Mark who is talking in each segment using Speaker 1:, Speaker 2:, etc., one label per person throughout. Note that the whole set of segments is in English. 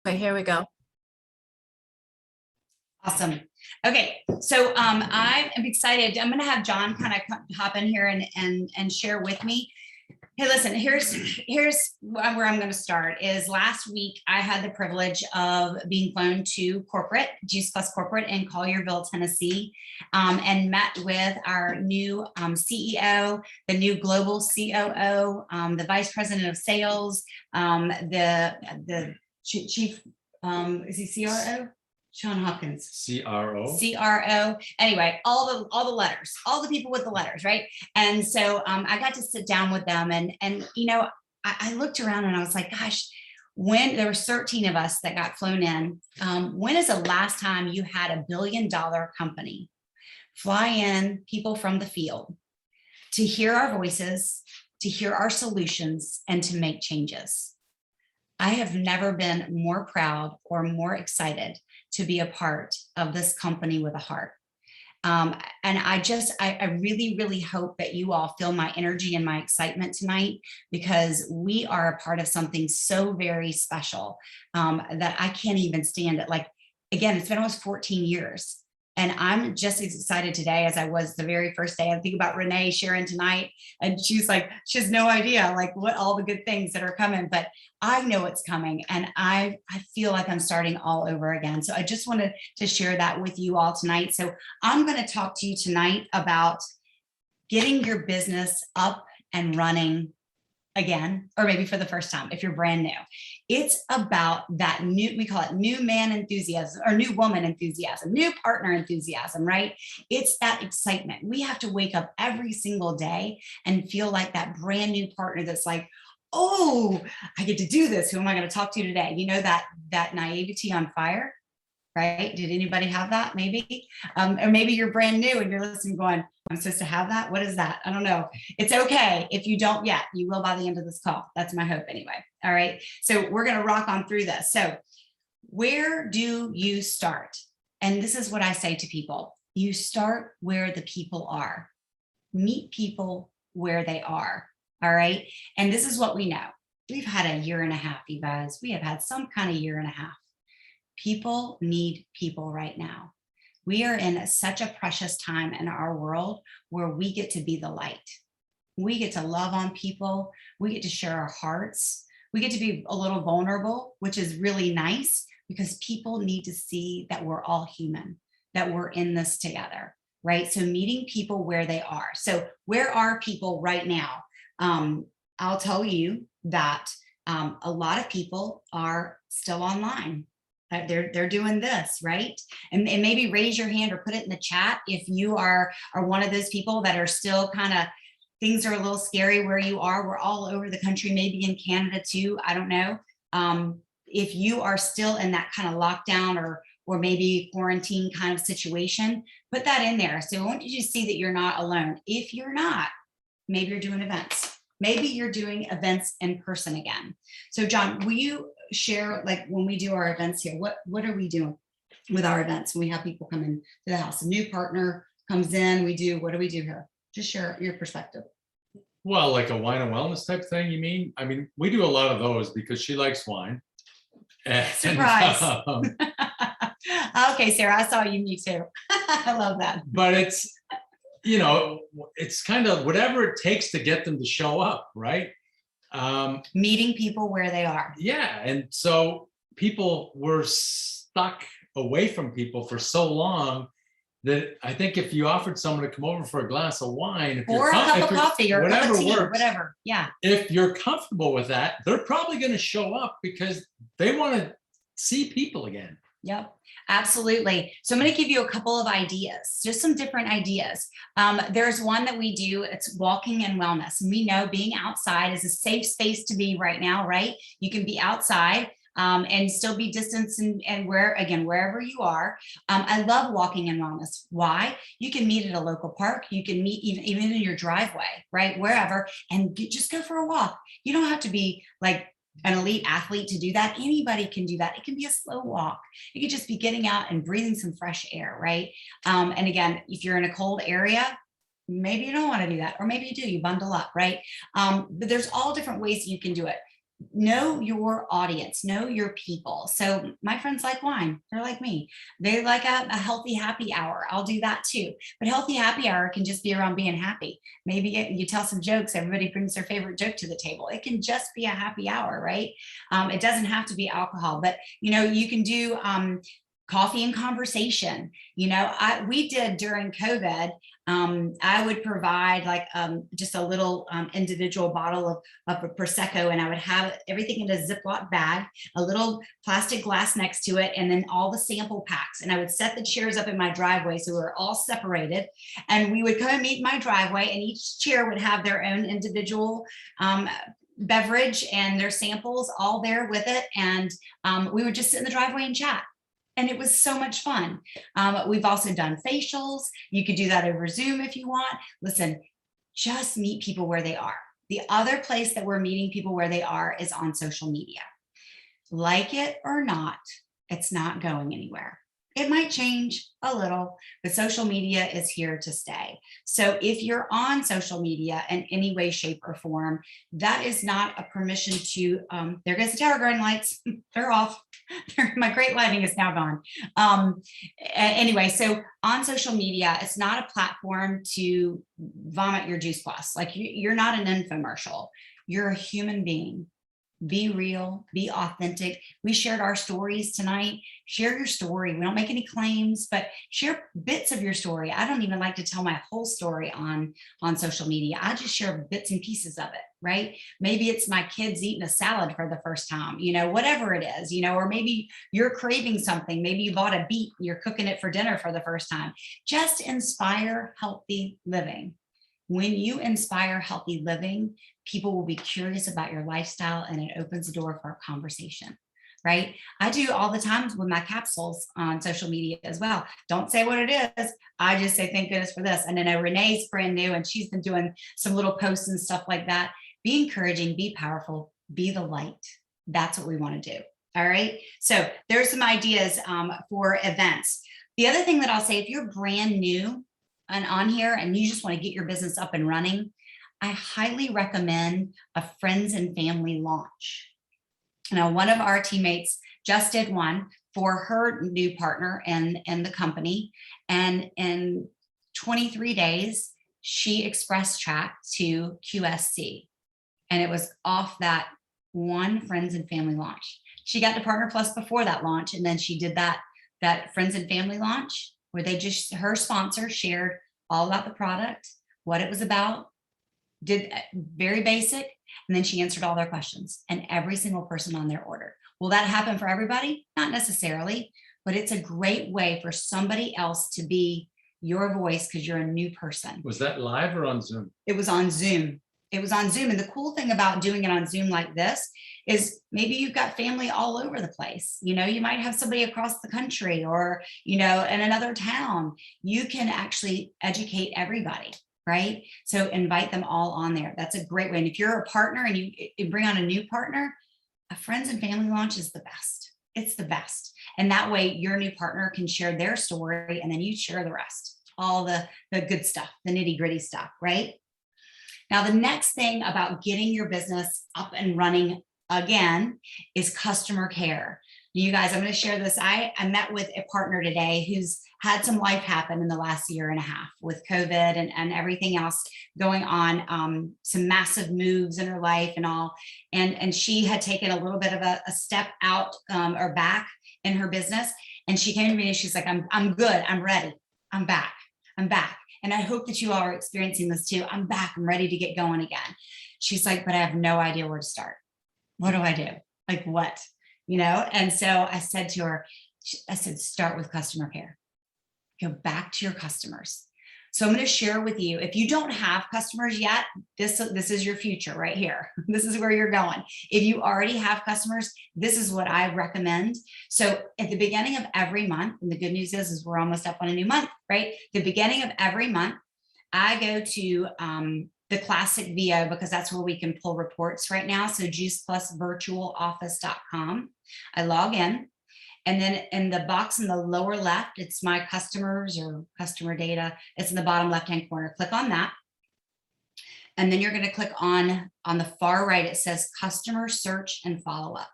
Speaker 1: Okay, here we go.
Speaker 2: Awesome. Okay, so I am excited. I'm going to have John kind of hop in here and share with me. Hey, listen, here's where I'm going to start. Is last week I had the privilege of being flown to corporate, Juice Plus Corporate in Collierville, Tennessee, and met with our new CEO, the new global COO, the vice president of sales, the chief, is he CRO? Sean Hopkins. CRO. Anyway, all the letters, all the people with the letters, right? And so I got to sit down with them, and you know, I looked around and I was like, gosh, when there were 13 of us that got flown in, when is the last time you had $1 billion company fly in people from the field to hear our voices, to hear our solutions, and to make changes? I have never been more proud or more excited to be a part of this company with a heart. And I really, really hope that you all feel my energy and my excitement tonight, because we are a part of something so very special that I can't even stand it. Like, again, it's been almost 14 years. And I'm just as excited today as I was the very first day. I think about Renee sharing tonight, and she's like, she has no idea like what all the good things that are coming, but I know it's coming, and I feel like I'm starting all over again. So I just wanted to share that with you all tonight. So I'm going to talk to you tonight about getting your business up and running again, or maybe for the first time if you're brand new. It's about that new, we call it new man enthusiasm or new woman enthusiasm, new partner enthusiasm, right? It's that excitement. We have to wake up every single day and feel like that brand new partner that's like, oh, I get to do this. Who am I going to talk to today? You know, that naivety on fire, right? Did anybody have that? Maybe, or maybe you're brand new and you're listening going, I'm supposed to have that. What is that? I don't know. It's okay. If you don't yet, you will by the end of this call. That's my hope anyway. All right. So we're going to rock on through this. So where do you start? And this is what I say to people. You start where the people are. Meet people where they are. All right. And this is what we know. We've had a year and a half, you guys. We have had some kind of year and a half. People need people right now. We are in such a precious time in our world where we get to be the light. We get to love on people. We get to share our hearts. We get to be a little vulnerable, which is really nice, because people need to see that we're all human, that we're in this together, right? So meeting people where they are. So where are people right now? I'll tell you that a lot of people are still online. They're doing this, right? And maybe raise your hand or put it in the chat if you are one of those people that are still kind of, things are a little scary where you are. We're all over the country, maybe in Canada too. I don't know. If you are still in that kind of lockdown or maybe quarantine kind of situation, put that in there. So I want you to see that you're not alone. If you're not, maybe you're doing events. Maybe you're doing events in person again. So John, will you share, like when we do our events here, what are we doing with our events when we have people come in to the house? A new partner comes in, what do we do here? Just share your perspective.
Speaker 3: Well, like a wine and wellness type thing, you mean? I mean, we do a lot of those because she likes wine. And,
Speaker 2: surprise. Okay, Sarah, I saw you, me too. I love that.
Speaker 3: But it's, you know, it's kind of whatever it takes to get them to show up, right?
Speaker 2: Meeting people where they are.
Speaker 3: Yeah. And so people were stuck away from people for so long that I think if you offered someone to come over for a glass of wine
Speaker 2: or a cup of coffee or
Speaker 3: whatever
Speaker 2: a cup of tea,
Speaker 3: works,
Speaker 2: whatever. Yeah.
Speaker 3: If you're comfortable with that, they're probably going to show up because they want to see people again.
Speaker 2: Yep, absolutely. So I'm going to give you a couple of ideas, just some different ideas. There's one that we do, it's walking and wellness. And we know being outside is a safe space to be right now, right? You can be outside and still be distanced and wherever you are. I love walking and wellness. Why? You can meet at a local park. You can meet even in your driveway, right? Wherever, and just go for a walk. You don't have to be like an elite athlete to do that. Anybody can do that. It can be a slow walk. It could just be getting out and breathing some fresh air, right? And again, if you're in a cold area, maybe you don't want to do that, or maybe you do, you bundle up, right? But there's all different ways you can do it. know your audience, know your people. So my friends like wine. They're like me. They like a healthy happy hour. I'll do that too. But healthy happy hour can just be around being happy. Maybe you tell some jokes. Everybody brings their favorite joke to the table. It can just be a happy hour, right? It doesn't have to be alcohol, but you can do coffee and conversation. We did during COVID. I would provide like just a little individual bottle of a Prosecco, and I would have everything in a Ziploc bag, a little plastic glass next to it, and then all the sample packs. And I would set the chairs up in my driveway so we were all separated. And we would come and meet in my driveway, and each chair would have their own individual beverage and their samples all there with it. And we would just sit in the driveway and chat. And it was so much fun. We've also done facials. You could do that over Zoom if you want. Listen, just meet people where they are. The other place that we're meeting people where they are is on social media. Like it or not, it's not going anywhere. It might change a little, but social media is here to stay. So if you're on social media in any way, shape, or form, that is not a permission to, there goes the tower growing lights, they're off. My great lighting is now gone. Anyway, so on social media, it's not a platform to vomit your juice plus. Like you're not an infomercial. You're a human being. Be real, be authentic. We shared our stories tonight. Share your story. We don't make any claims, but share bits of your story. I don't even like to tell my whole story on social media. I just share bits and pieces of it, right? Maybe it's my kids eating a salad for the first time, whatever it is, or maybe you're craving something. Maybe you bought a beet, you're cooking it for dinner for the first time. Just inspire healthy living. When you inspire healthy living, people will be curious about your lifestyle, and it opens the door for a conversation, right? I do all the time with my capsules on social media as well. Don't say what it is. I just say, thank goodness for this. And I know Renee's brand new, and she's been doing some little posts and stuff like that. Be encouraging, be powerful, be the light. That's what we want to do. All right. So there's some ideas for events. The other thing that I'll say, if you're brand new and on here and you just want to get your business up and running, I highly recommend a friends and family launch. Now, one of our teammates just did one for her new partner in the company. And in 23 days, she express tracked to QSC. And it was off that one friends and family launch. She got to Partner Plus before that launch. And then she did that friends and family launch where her sponsor shared all about the product, what it was about, did very basic, and then she answered all their questions, and every single person on their order. Will that happen for everybody? Not necessarily, but it's a great way for somebody else to be your voice because you're a new person.
Speaker 3: Was that live or on Zoom?
Speaker 2: It was on Zoom. It was on Zoom. And the cool thing about doing it on Zoom like this is maybe you've got family all over the place. You might have somebody across the country or, in another town. You can actually educate everybody, right? So invite them all on there. That's a great way. And if you're a partner and you bring on a new partner, a friends and family launch is the best. It's the best. And that way your new partner can share their story and then you share the rest, all the good stuff, the nitty gritty stuff, right? Now, the next thing about getting your business up and running again is customer care. You guys, I'm going to share this. I met with a partner today who's had some life happen in the last year and a half with COVID and everything else going on, some massive moves in her life and all. And she had taken a little bit of a step out or back in her business. And she came to me and she's like, I'm good. I'm ready. I'm back. And I hope that you all are experiencing this too. I'm back. I'm ready to get going again. She's like, but I have no idea where to start. What do I do? Like what? And so I said to her, start with customer care. Go back to your customers. So I'm going to share with you, if you don't have customers yet, this is your future right here. This is where you're going. If you already have customers, this is what I recommend. So at the beginning of every month, and the good news is we're almost up on a new month, right? The beginning of every month, I go to the classic VO because that's where we can pull reports right now. So juiceplusvirtualoffice.com. I log in. And then in the box in the lower left, it's my customers or customer data. It's in the bottom left-hand corner. Click on that. And then you're going to click on the far right, it says customer search and follow up.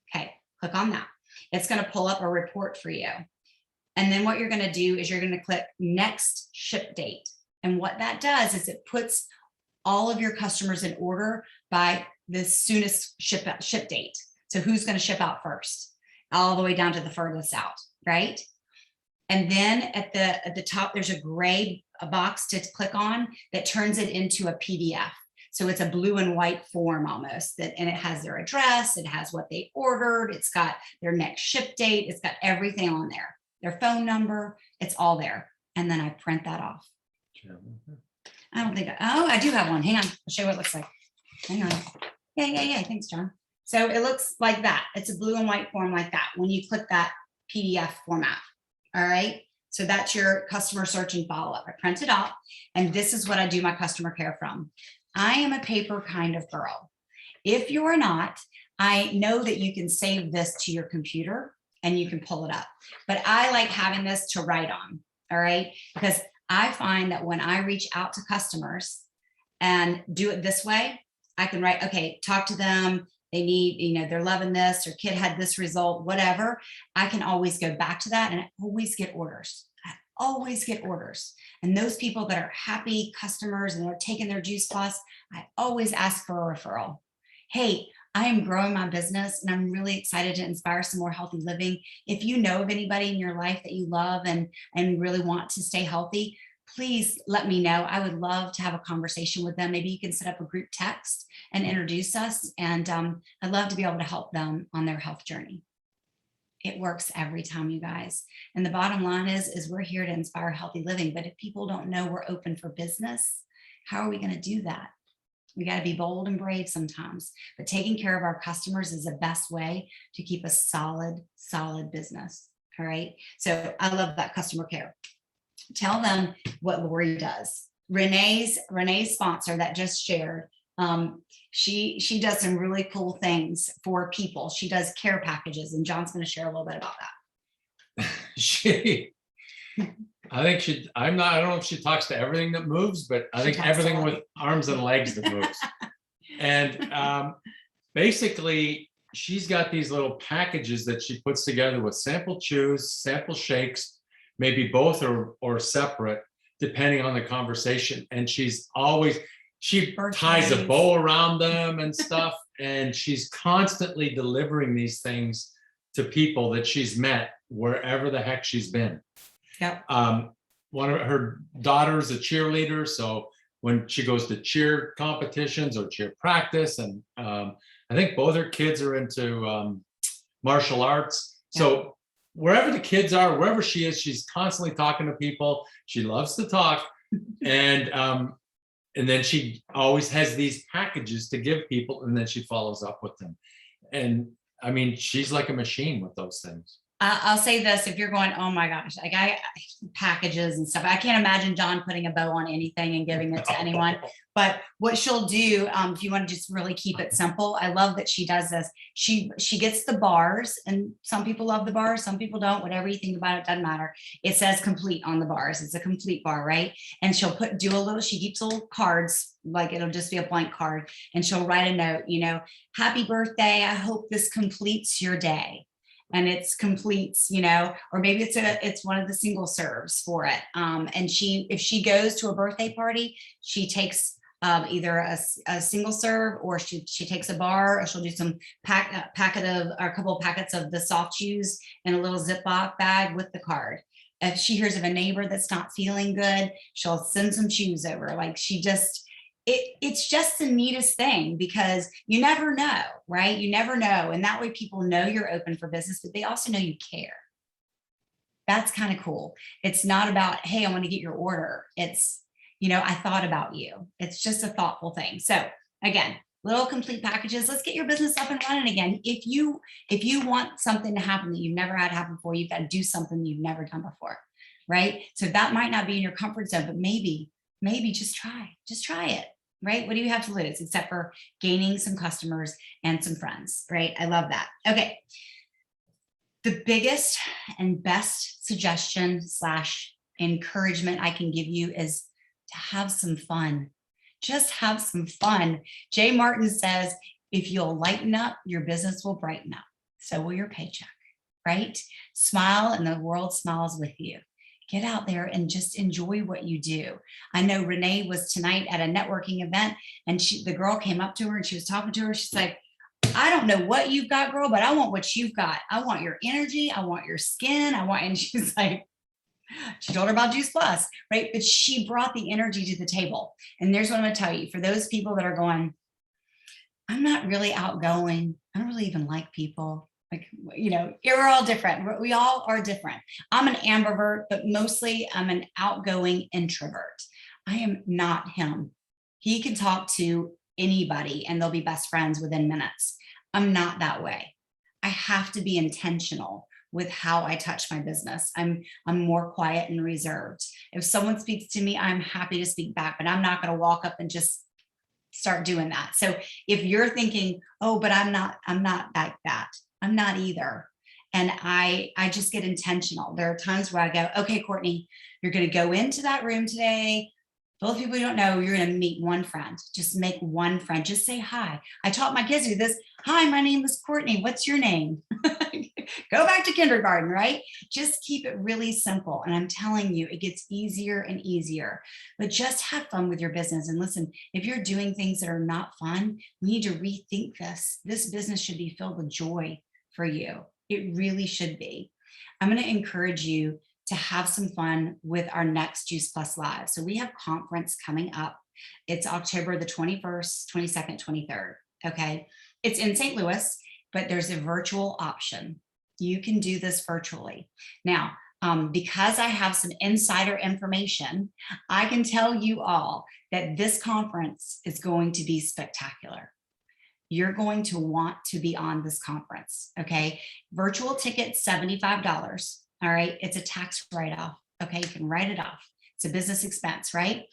Speaker 2: Okay, click on that. It's going to pull up a report for you. And then what you're going to do is you're going to click next ship date. And what that does is it puts all of your customers in order by the soonest ship date. So who's going to ship out first, all the way down to the furthest out, right? And then at the top, there's a gray box to click on that turns it into a PDF. So it's a blue and white form almost, and it has their address, it has what they ordered, it's got their next ship date, it's got everything on there, their phone number, it's all there. And then I print that off. I don't think, I do have one. Hang on, I'll show you what it looks like. Hang on. Yeah. Thanks, John. So it looks like that. It's a blue and white form like that when you click that PDF format. All right. So that's your customer search and follow up. I print it out, and this is what I do my customer care from. I am a paper kind of girl. If you're not, I know that you can save this to your computer and you can pull it up. But I like having this to write on. All right. Because I find that when I reach out to customers and do it this way, I can write, okay, talk to them. They need, they're loving this, or kid had this result, whatever. I can always go back to that, and I always get orders. I always get orders. And those people that are happy customers and they're taking their Juice Plus, I always ask for a referral. Hey, I am growing my business and I'm really excited to inspire some more healthy living. If you know of anybody in your life that you love and really want to stay healthy, please let me know. I would love to have a conversation with them. Maybe you can set up a group text and introduce us. And I'd love to be able to help them on their health journey. It works every time, you guys. And the bottom line is we're here to inspire healthy living. But if people don't know we're open for business, how are we going to do that? We got to be bold and brave sometimes, but taking care of our customers is the best way to keep a solid business. All right. So I love that customer care. Tell them what Lori does. Renee's sponsor that just shared. She does some really cool things for people. She does care packages, and John's going to share a little bit about that.
Speaker 3: I don't know if she talks to everything that moves, but I think everything with arms and legs that moves. And basically, she's got these little packages that she puts together with sample chews, sample shakes, maybe both or separate, depending on the conversation. And she ties a bow around them and stuff. And she's constantly delivering these things to people that she's met wherever the heck she's been.
Speaker 2: Yep.
Speaker 3: One of her daughters a cheerleader, so when she goes to cheer competitions or cheer practice, and I think both her kids are into martial arts. Yep. So wherever the kids are, wherever she is, she's constantly talking to people. She loves to talk, and then she always has these packages to give people, and then she follows up with them. And I mean, she's like a machine with those things.
Speaker 2: I'll say this, if you're going, oh my gosh, like I packages and stuff, I can't imagine John putting a bow on anything and giving it to anyone. But what she'll do, if you want to just really keep it simple, I love that she does this. She gets the bars, and some people love the bars, some people don't. Whatever you think about it, doesn't matter. It says complete on the bars. It's a complete bar, right? And she'll she keeps little cards, like it'll just be a blank card, and she'll write a note, happy birthday. I hope this completes your day. And it's completes, or maybe it's one of the single serves for it. And if she goes to a birthday party, she takes either a single serve, or she takes a bar, or she'll do some a couple of packets of the soft chews in a little Ziploc bag with the card. If she hears of a neighbor that's not feeling good, she'll send some chews over. Like it's just the neatest thing, because you never know, right? You never know. And that way people know you're open for business, but they also know you care. That's kind of cool. It's not about, hey, I want to get your order. It's, I thought about you. It's just a thoughtful thing. So again, little complete packages. Let's get your business up and running again. If you want something to happen that you've never had happen before, you've got to do something you've never done before, right? So that might not be in your comfort zone, but maybe just try it. Right? What do you have to lose except for gaining some customers and some friends, right? I love that. Okay. The biggest and best suggestion / encouragement I can give you is to have some fun. Just have some fun. Jay Martin says, if you'll lighten up, your business will brighten up. So will your paycheck, right? Smile and the world smiles with you. Get out there and just enjoy what you do. I know Renee was tonight at a networking event, and the girl came up to her and she was talking to her. She's like, I don't know what you've got, girl, but I want what you've got. I want your energy. I want your skin. And she's like, she told her about Juice Plus, right? But she brought the energy to the table. And there's what I'm going to tell you, for those people that are going, I'm not really outgoing. I don't really even like people. Like, we're all different. We all are different. I'm an ambivert, but mostly I'm an outgoing introvert. I am not him. He can talk to anybody and they'll be best friends within minutes. I'm not that way. I have to be intentional with how I touch my business. I'm more quiet and reserved. If someone speaks to me, I'm happy to speak back, but I'm not going to walk up and just start doing that. So if you're thinking, oh, but I'm not like that. I'm not either. And I just get intentional. There are times where I go, okay, Courtney, you're going to go into that room today. For those people you don't know, you're going to meet one friend. Just make one friend. Just say hi. I taught my kids to do this. Hi, my name is Courtney. What's your name? Go back to kindergarten, right? Just keep it really simple. And I'm telling you, it gets easier and easier. But just have fun with your business. And listen, if you're doing things that are not fun, we need to rethink this. This business should be filled with joy for you. It really should be. I'm going to encourage you to have some fun with our next Juice Plus Live. So we have conference coming up. It's October the 21st, 22nd, 23rd. Okay. It's in St. Louis, but there's a virtual option. You can do this virtually. Now, because I have some insider information, I can tell you all that this conference is going to be spectacular. You're going to want to be on this conference, okay? Virtual ticket, $75, all right? It's a tax write-off, okay? You can write it off. It's a business expense, right?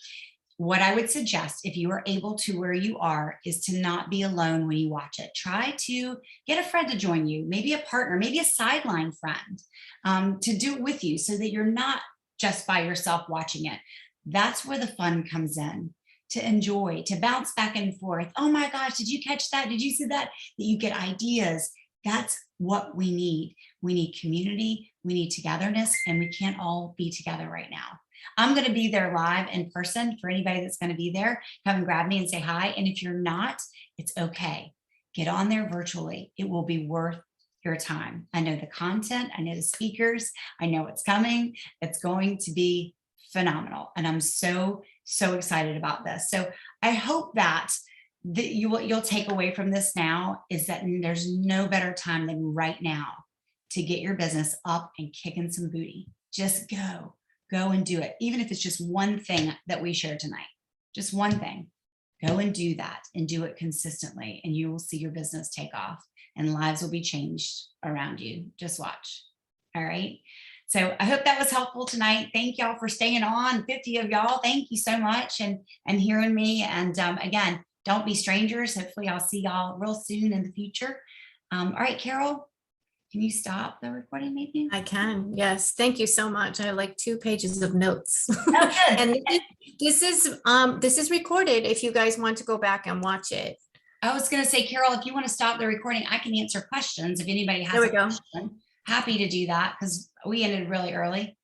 Speaker 2: What I would suggest, if you are able to where you are, is to not be alone when you watch it. Try to get a friend to join you, maybe a partner, maybe a sideline friend to do it with you so that you're not just by yourself watching it. That's where the fun comes in. To enjoy, to bounce back and forth. Oh my gosh, did you catch that? Did you see that? That you get ideas. That's what we need. We need community, we need togetherness, and we can't all be together right now. I'm going to be there live in person for anybody that's going to be there. Come and grab me and say hi. And if you're not, it's okay. Get on there virtually. It will be worth your time. I know the content, I know the speakers, I know what's coming. It's going to be phenomenal. And I'm so excited about this. So I hope that you'll take away from this now is that there's no better time than right now to get your business up and kicking some booty. Just go and do it. Even if it's just one thing that we shared tonight, just one thing, go and do that and do it consistently. And you will see your business take off and lives will be changed around you. Just watch. All right. So I hope that was helpful tonight. Thank y'all for staying on. 50 of y'all, thank you so much and hearing me. And again, don't be strangers. Hopefully I'll see y'all real soon in the future. All right, Carol, can you stop the recording maybe?
Speaker 1: I can, yes. Thank you so much. I have like 2 pages of notes.
Speaker 2: Oh, good.
Speaker 1: And this is recorded if you guys want to go back and watch it.
Speaker 2: I was going to say, Carol, if you want to stop the recording, I can answer questions if anybody has
Speaker 1: There we
Speaker 2: a
Speaker 1: go.
Speaker 2: question. Happy to do that because we ended really early.